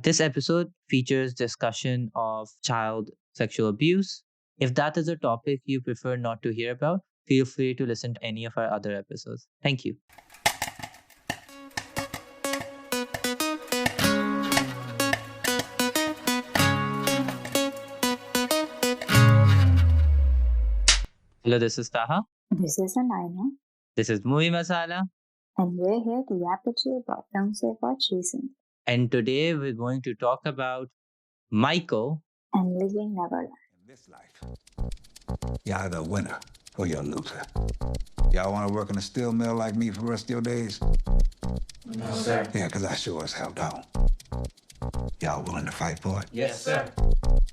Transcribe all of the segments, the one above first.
This episode features discussion of child sexual abuse. If that is a topic you prefer not to hear about, feel free to listen to any of our other episodes. Thank you. Hello, this is Taha. This is Anina, This is Movie Masala. and we're here to yap at you about films we've watched recently And today we're going to talk about Michael. and Living Neverland. In this life, you're either a winner or you're a loser. Y'all want to work in a steel mill like me for the rest of your days? No, sir. Yeah, because I sure as hell don't. Y'all willing to fight for it? Yes, sir.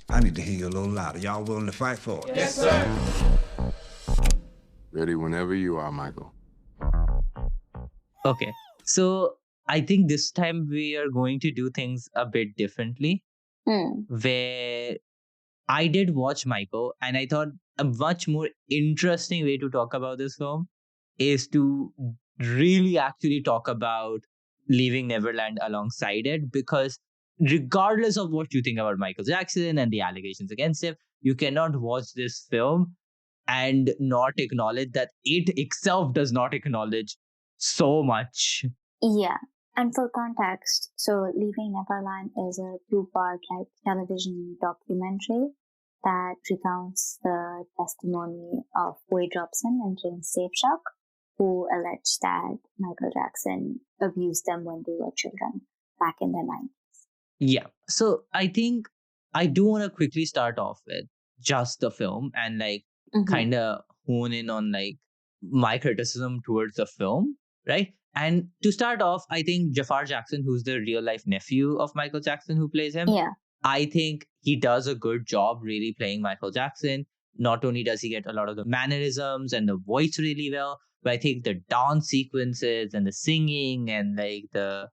I need to hear you a little louder. Y'all willing to fight for it? Yes, sir. Ready whenever you are, Michael. Okay, so I think this time we are going to do things a bit differently. Where I did watch Michael, and I thought a much more interesting way to talk about this film is to really actually talk about Leaving Neverland alongside it, because regardless of what you think about Michael Jackson and the allegations against him, you cannot watch this film and not acknowledge that it itself does not acknowledge so much. Yeah, and for context, so Leaving Neverland is a two-part television documentary that recounts the testimony of Wade Robson and James Safeshock, who alleged that Michael Jackson abused them when they were children back in the 90s. Yeah. So I think I do want to quickly start off with just the film and kind of hone in on my criticism towards the film, right? And to start off, I think Jafar Jackson, who's the real life nephew of Michael Jackson who plays him, Yeah. I think he does a good job really playing Michael Jackson. Not only does he get a lot of the mannerisms and the voice really well, but I think the dance sequences and the singing and the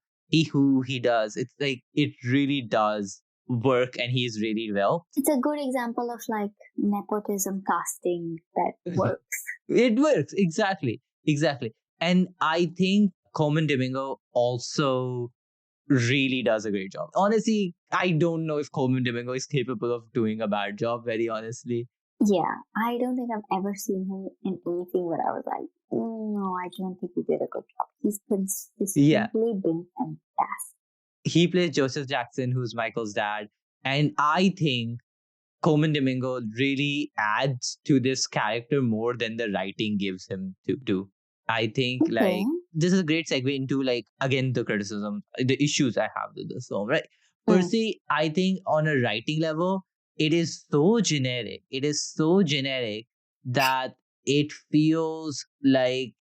who he does, it's it really does work, and he's really well. It's a good example of nepotism casting that works. It works, exactly. And I think Coleman Domingo also really does a great job. Honestly, I don't know if Coleman Domingo is capable of doing a bad job, very honestly. Yeah, I don't think I've ever seen him in anything where I was like, no, I don't think he did a good job. He's simply been fantastic. He plays Joseph Jackson, who's Michael's dad. And I think Coleman Domingo really adds to this character more than the writing gives him to do. I think this is a great segue into again the criticism, the issues I have with this film, right? Firstly, I think on a writing level, it is so generic. It is so generic that it feels like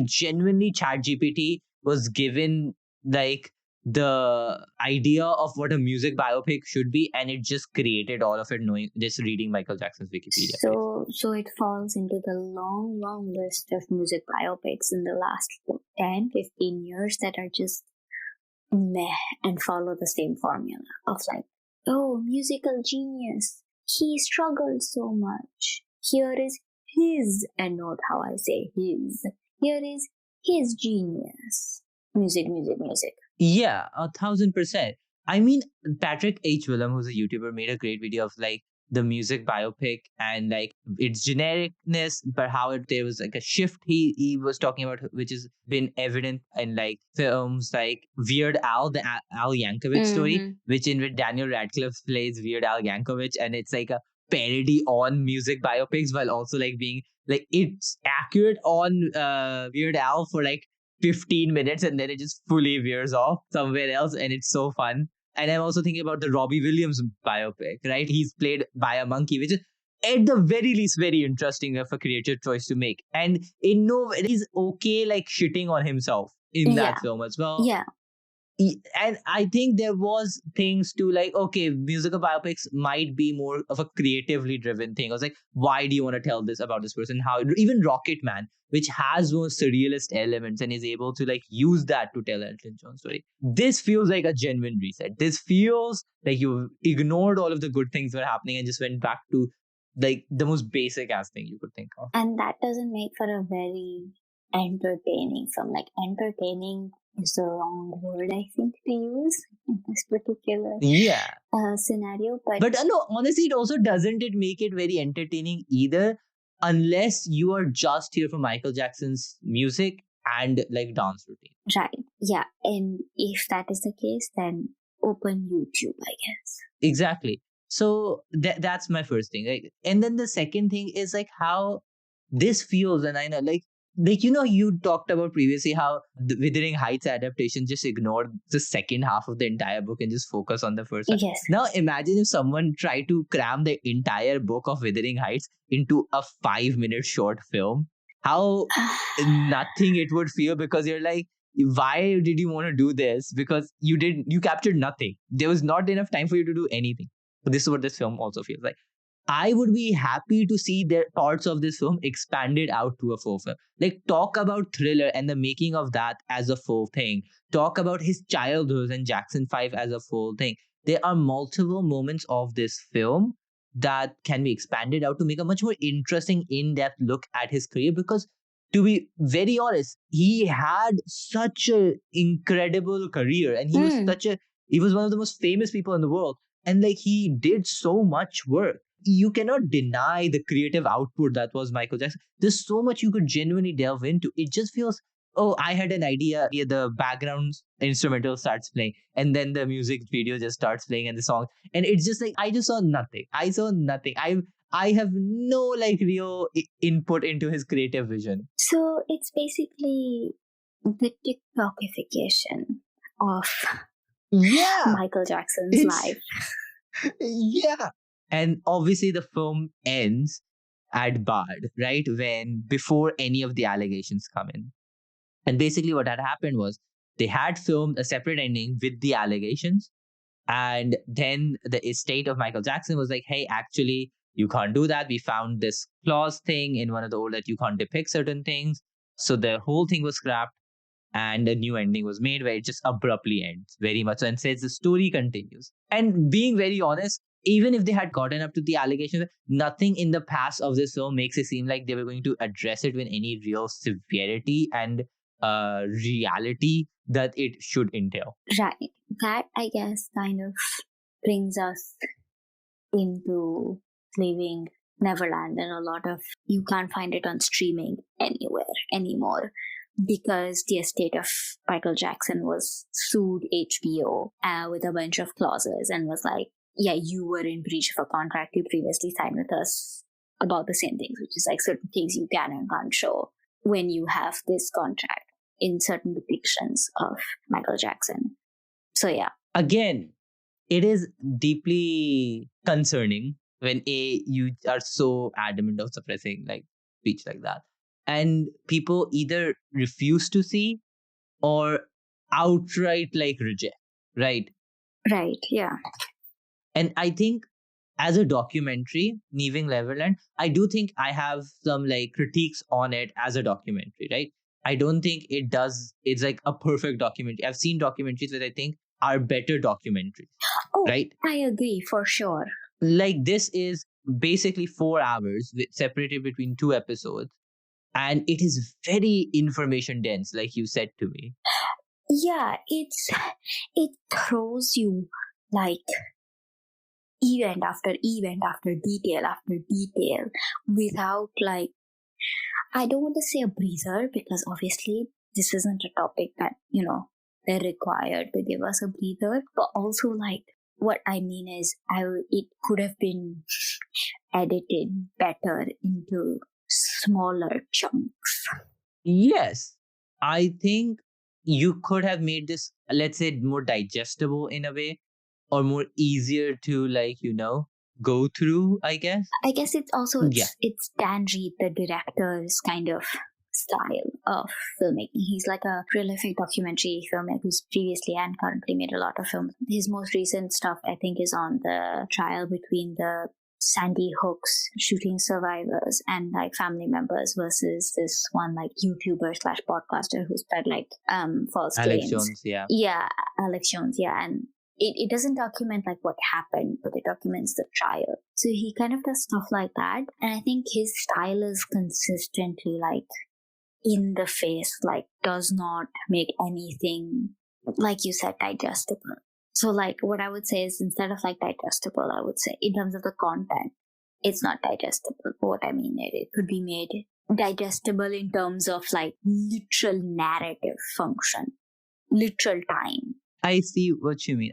genuinely ChatGPT was given the idea of what a music biopic should be, and it just created all of it just reading Michael Jackson's Wikipedia. So it falls into the long list of music biopics in the last 10, 15 years that are just meh and follow the same formula of musical genius. He struggled so much. Here is his, and note how I say his. Here is his genius. Music. Yeah, 1,000%. I mean, Patrick H. Willem, who's a YouTuber, made a great video of the music biopic and its genericness, but how there was a shift he was talking about, which has been evident in films like Weird Al, the Al Yankovic story, which Daniel Radcliffe plays Weird Al Yankovic, and it's a parody on music biopics while also being it's accurate on Weird Al for 15 minutes, and then it just fully veers off somewhere else, and it's so fun. And I'm also thinking about the Robbie Williams biopic, right? He's played by a monkey, which is at the very least very interesting of a creative choice to make. And in no way, he's okay shitting on himself in that film as well. Yeah. And I think there was things to okay, musical biopics might be more of a creatively driven thing. I was why do you want to tell this about this person? How even Rocket Man, which has more surrealist elements and is able to use that to tell Elton John's story. This feels like a genuine reset. This feels like you ignored all of the good things that were happening and just went back to the most basic ass thing you could think of. And that doesn't make for a very entertaining film. Entertaining is the wrong word, I think, to use in this particular Yeah. scenario. But no, honestly, it also doesn't it make it very entertaining either, unless you are just here for Michael Jackson's music and like dance routine. Right. Yeah. And if that is the case, then open YouTube, I guess. Exactly. So that's my first thing. Like, and then the second thing is like how this feels, and I know like you talked about previously how the Wuthering Heights adaptation just ignored the second half of the entire book and just focus on the first half. Yes. Now imagine if someone tried to cram the entire book of Wuthering Heights into a 5-minute short film. How nothing it would feel, because you're like, why did you want to do this? Because you captured nothing. There was not enough time for you to do anything. So this is what this film also feels like. I would be happy to see their parts of this film expanded out to a full film. Like, talk about Thriller and the making of that as a full thing. Talk about his childhood and Jackson 5 as a full thing. There are multiple moments of this film that can be expanded out to make a much more interesting, in-depth look at his career. Because to be very honest, he had such an incredible career, and he was one of the most famous people in the world. And like, he did so much work. You cannot deny the creative output that was Michael Jackson. There's so much you could genuinely delve into. It just feels, oh, I had an idea. Yeah, the background instrumental starts playing, and then the music video just starts playing, and the song, and it's just like I just saw nothing. I saw nothing. I have no like real input into his creative vision. So it's basically the TikTokification of Michael Jackson's life. Yeah. And obviously the film ends at Bard, right? Before any of the allegations come in. And basically what had happened was they had filmed a separate ending with the allegations. And then the estate of Michael Jackson was like, hey, actually, you can't do that. We found this clause thing in one of the old that you can't depict certain things. So the whole thing was scrapped, and a new ending was made where it just abruptly ends very much so, and says the story continues. And being very honest, even if they had gotten up to the allegations, nothing in the past of this film makes it seem like they were going to address it with any real severity and reality that it should entail. Right. That, I guess, kind of brings us into leaving Neverland, and a lot of you can't find it on streaming anywhere anymore, because the estate of Michael Jackson was sued HBO with a bunch of clauses and was like, yeah, you were in breach of a contract you previously signed with us about the same things, which is like certain things you can and can't show when you have this contract in certain depictions of Michael Jackson. So yeah. Again, it is deeply concerning when you are so adamant of suppressing like speech like that. And people either refuse to see or outright like reject, right? Right, yeah. And I think as a documentary, Leaving Neverland, I do think I have some like critiques on it as a documentary, right? I don't think it's like a perfect documentary. I've seen documentaries that I think are better documentaries, right? I agree, for sure. Like, this is basically 4 hours separated between 2 episodes. And it is very information dense, like you said to me. Yeah, it throws you like event after event after detail without like, I don't want to say a breather, because obviously this isn't a topic that, they're required to give us a breather, but also like, what I mean is it could have been edited better into smaller chunks. Yes, I think you could have made this, let's say, more digestible in a way, or more easier to like, go through, I guess. I guess it's also, it's Dan Reed, the director's kind of style of filmmaking. He's like a prolific documentary filmmaker who's previously and currently made a lot of films. His most recent stuff, I think, is on the trial between the Sandy Hook's shooting survivors and like family members versus this one like YouTuber / podcaster who spread like false claims. Jones, yeah. Yeah, Alex Jones, yeah. And it doesn't document like what happened, but it documents the trial. So he kind of does stuff like that. And I think his style is consistently like in the face, like does not make anything, like you said, digestible. So like what I would say is, instead of like digestible, I would say in terms of the content, it's not digestible. What I mean, it could be made digestible in terms of like literal narrative function, literal time. I see what you mean.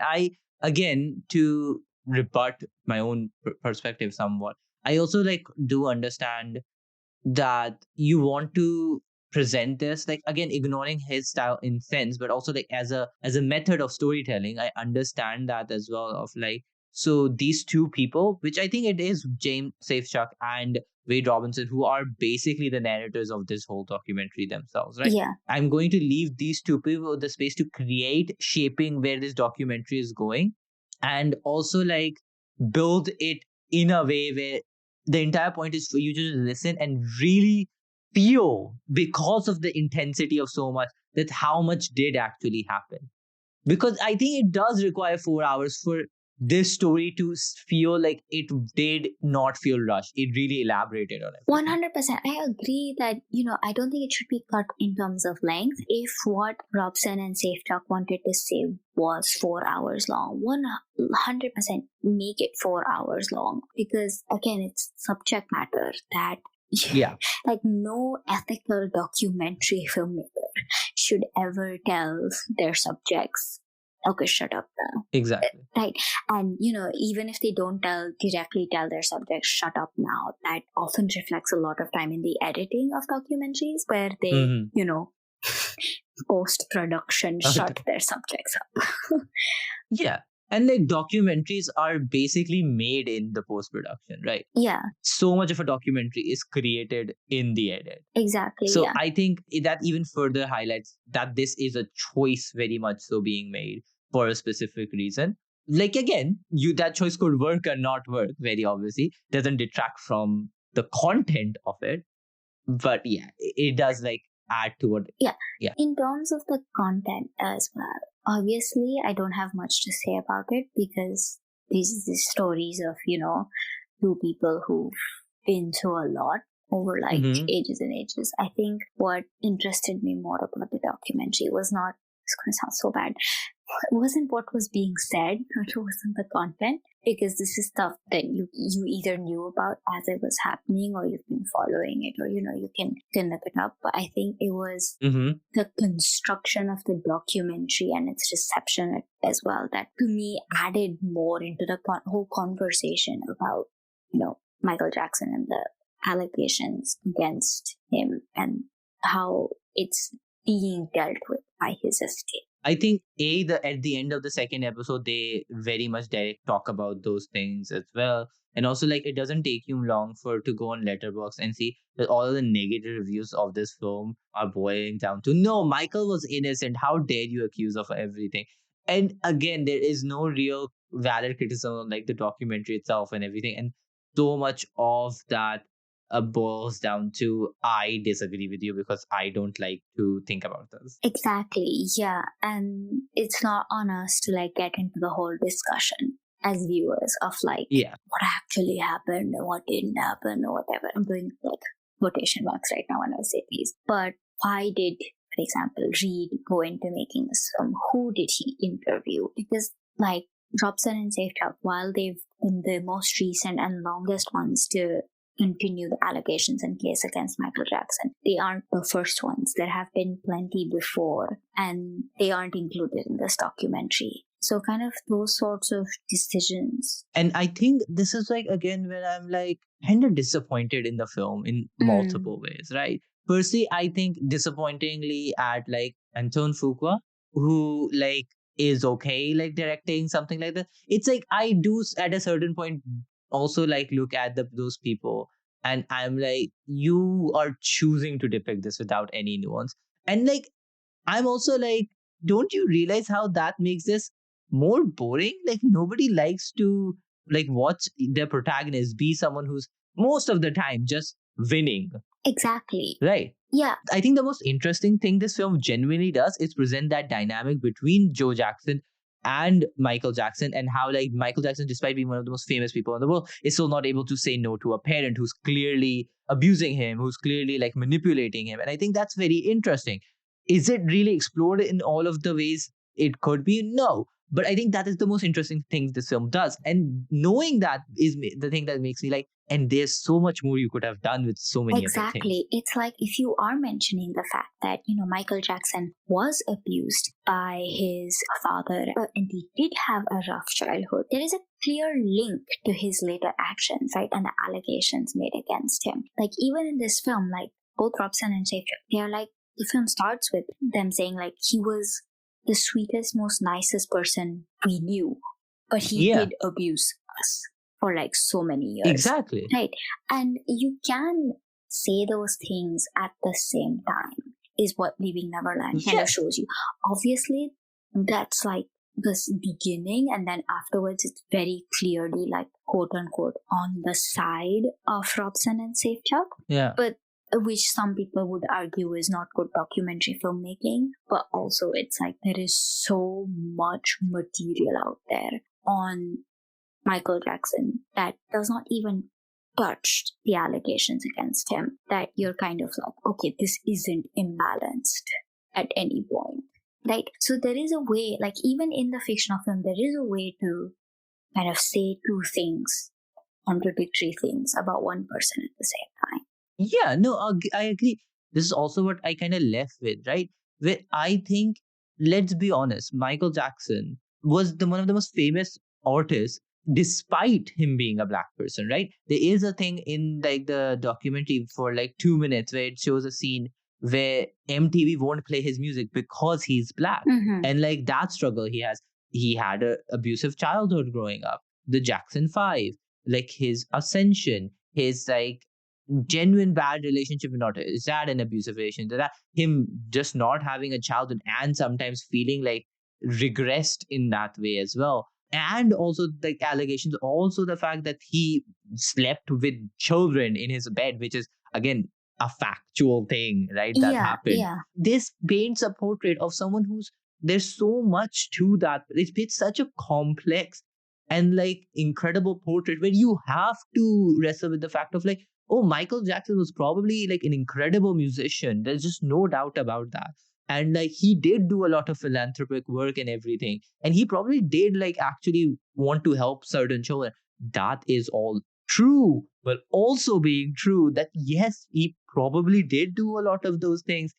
Again, to rebut my own perspective somewhat, I also like do understand that you want to present this, like, again, ignoring his style in sense, but also like as a method of storytelling. I understand that as well, of like, so these two people, which I think it is James Safechuck and Wade Robinson, who are basically the narrators of this whole documentary themselves, right? Yeah. I'm going to leave these two people the space to create, shaping where this documentary is going, and also like build it in a way where the entire point is for you to just listen and really feel, because of the intensity of so much, that how much did actually happen. Because I think it does require 4 hours for this story to feel like it did not feel rushed. It really elaborated on it. 100%. I agree that, I don't think it should be cut in terms of length. If what Robson and Safechuck wanted to say was 4 hours long, 100% make it 4 hours long. Because again, it's subject matter that, Yeah, like no ethical documentary filmmaker should ever tell their subjects, okay, shut up now. exactly. Right. And, even if they don't directly tell their subjects, shut up now, that often reflects a lot of time in the editing of documentaries where they, post-production shut their subjects up. Yeah. And like documentaries are basically made in the post production, right? Yeah, So much of a documentary is created in the edit. exactly. So Yeah. I think that even further highlights that this is a choice very much so being made for a specific reason. Like, again, that choice could work or not work, very obviously. Doesn't detract from the content of it. But yeah, it does like add to what. Yeah. Yeah. In terms of the content as well, obviously I don't have much to say about it because these are the stories of, two people who've been through a lot over like ages and ages. I think what interested me more about the documentary was not, it's going to sound so bad, it wasn't what was being said, or it wasn't the content, because this is stuff that you either knew about as it was happening, or you've been following it, or you can look it up. But I think it was the construction of the documentary and its reception as well that to me added more into the whole conversation about Michael Jackson and the allegations against him and how it's being dealt with by his estate. I think at the end of the second episode, they very much talk about those things as well. And also, like, it doesn't take you long to go on Letterboxd and see that all the negative reviews of this film are boiling down to, no, Michael was innocent. How dare you accuse of everything? And again, there is no real valid criticism on like the documentary itself and everything. And so much of that boils down to, I disagree with you because I don't like to think about this. Exactly, yeah. And it's not on us to like get into the whole discussion as viewers of like what actually happened and what didn't happen or whatever. I'm doing like quotation marks right now when I say these. But why did, for example, Reed go into making this film? Who did he interview? Because like Robson and Safechuck, while they've been the most recent and longest ones to continue the allegations and case against Michael Jackson, they aren't the first ones. There have been plenty before, and they aren't included in this documentary. So kind of those sorts of decisions. And I think this is like, again, where I'm like kind of disappointed in the film in multiple ways, right? Firstly, I think disappointingly at like Antoine Fuqua, who like is okay like directing something like that. It's like I do at a certain point also like look at those people and I'm like, you are choosing to depict this without any nuance. And like, I'm also like, don't you realize how that makes this more boring? Like, nobody likes to like watch their protagonist be someone who's most of the time just winning. Exactly. Right. Yeah. I think the most interesting thing this film genuinely does is present that dynamic between Joe Jackson and Michael Jackson, and how like Michael Jackson, despite being one of the most famous people in the world, is still not able to say no to a parent who's clearly abusing him, who's clearly like manipulating him. And I think that's very interesting. Is it really explored in all of the ways it could be? No. But I think that is the most interesting thing this film does. And knowing that is the thing that makes me like, and there's so much more you could have done with so many other things. Exactly. It's like if you are mentioning the fact that, Michael Jackson was abused by his father and he did have a rough childhood, there is a clear link to his later actions, right? And the allegations made against him. Like even in this film, like both Robson and Safe, they are like, the film starts with them saying like he was the sweetest, most nicest person we knew, but he did abuse us for like so many years. Exactly. Right. And you can say those things at the same time is what Leaving Neverland kind of shows you. Obviously, that's like this beginning, and then afterwards it's very clearly like quote unquote on the side of Robson and Safechuck. Yeah. But which some people would argue is not good documentary filmmaking, but also it's like there is so much material out there on Michael Jackson that does not even touch the allegations against him, that you're kind of like, okay, this isn't imbalanced at any point, right? So there is a way, like even in the fictional film, there is a way to kind of say two things, contradictory things about one person at the same time. Yeah, no, I agree. This is also what I kind of left with, right? Where I think, let's be honest, Michael Jackson was one of the most famous artists, despite him being a black person, right? There is a thing in like the documentary for like 2 minutes where it shows a scene where MTV won't play his music because he's black. Mm-hmm. And like that struggle he has. He had an abusive childhood growing up. The Jackson 5, like his ascension, his like genuine bad relationship, not is that an abusive relationship, that him just not having a childhood and sometimes feeling like regressed in that way as well. And also the allegations, also the fact that he slept with children in his bed, which is again a factual thing, right? That happened. Yeah. This paints a portrait of someone who's, there's so much to that. It's such a complex and like incredible portrait where you have to wrestle with the fact of like, oh, Michael Jackson was probably like an incredible musician. There's just no doubt about that. And like he did do a lot of philanthropic work and everything. And he probably did like actually want to help certain children. That is all true. But also being true that yes, he probably did do a lot of those things.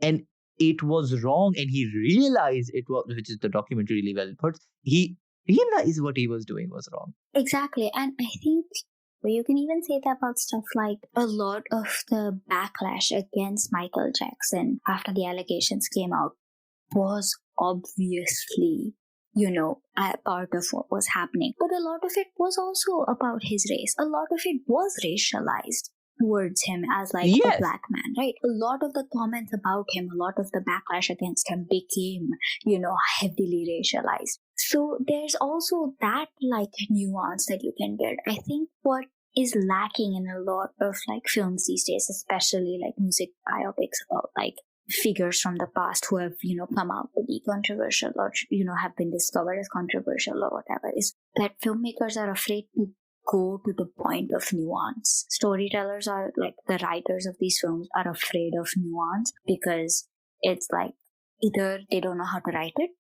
And it was wrong. And he realized it was, which is the documentary really well put. He realized what he was doing was wrong. Exactly. And I think you can even say that about stuff like a lot of the backlash against Michael Jackson after the allegations came out was obviously, a part of what was happening. But a lot of it was also about his race. A lot of it was racialized towards him as like a black man, right? A lot of the comments about him, a lot of the backlash against him became, heavily racialized. So there's also that like nuance that you can get. I think what is lacking in a lot of like films these days, especially like music biopics about like figures from the past who have, come out to be controversial or, have been discovered as controversial or whatever, is that filmmakers are afraid to go to the point of nuance. Storytellers are like the writers of these films are afraid of nuance because it's like either they don't know how to write it,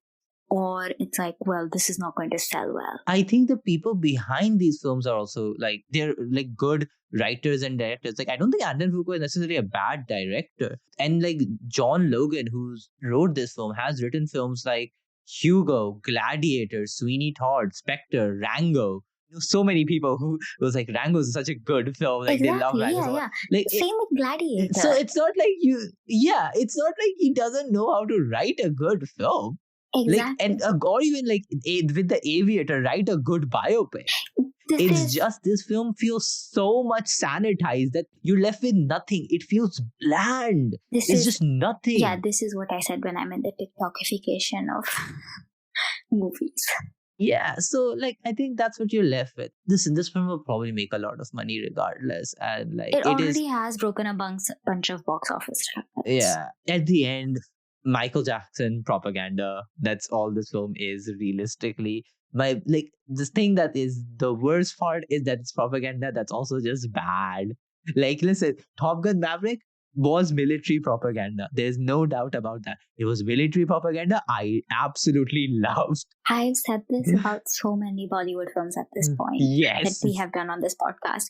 or it's like, well, this is not going to sell well. I think the people behind these films are also like, they're like good writers and directors. Like, I don't think Antoine Fuqua is necessarily a bad director. And like John Logan, who wrote this film, has written films like Hugo, Gladiator, Sweeney Todd, Spectre, Rango. So many people who was like, Rango is such a good film. Like exactly, they love Rango. Yeah. Like, same with Gladiator. So it's not like it's not like he doesn't know how to write a good film. Exactly. Like, and or even like with The Aviator, write a good biopic. This film feels so much sanitized that you're left with nothing. It feels bland. It's just nothing. Yeah, this is what I said when I'm in the TikTokification of movies. Yeah, so like I think that's what you're left with. This film will probably make a lot of money regardless, and like it already has broken a bunch of box office records. Yeah, at the end, Michael Jackson propaganda. That's all this film is realistically. My like this thing that is the worst part is that it's propaganda that's also just bad. Like listen, Top Gun Maverick was military propaganda. There's no doubt about that. It was military propaganda. I absolutely loved. I've said this about so many Bollywood films at this point that Yes. we have done on this podcast.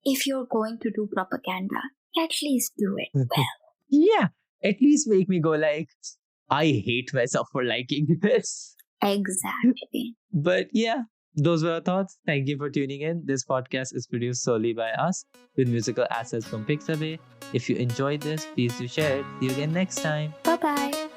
If you're going to do propaganda, at least do it well. Yeah. At least make me go like, I hate myself for liking this. Exactly. But yeah, those were our thoughts. Thank you for tuning in. This podcast is produced solely by us with musical assets from Pixabay. If you enjoyed this, please do share it. See you again next time. Bye bye.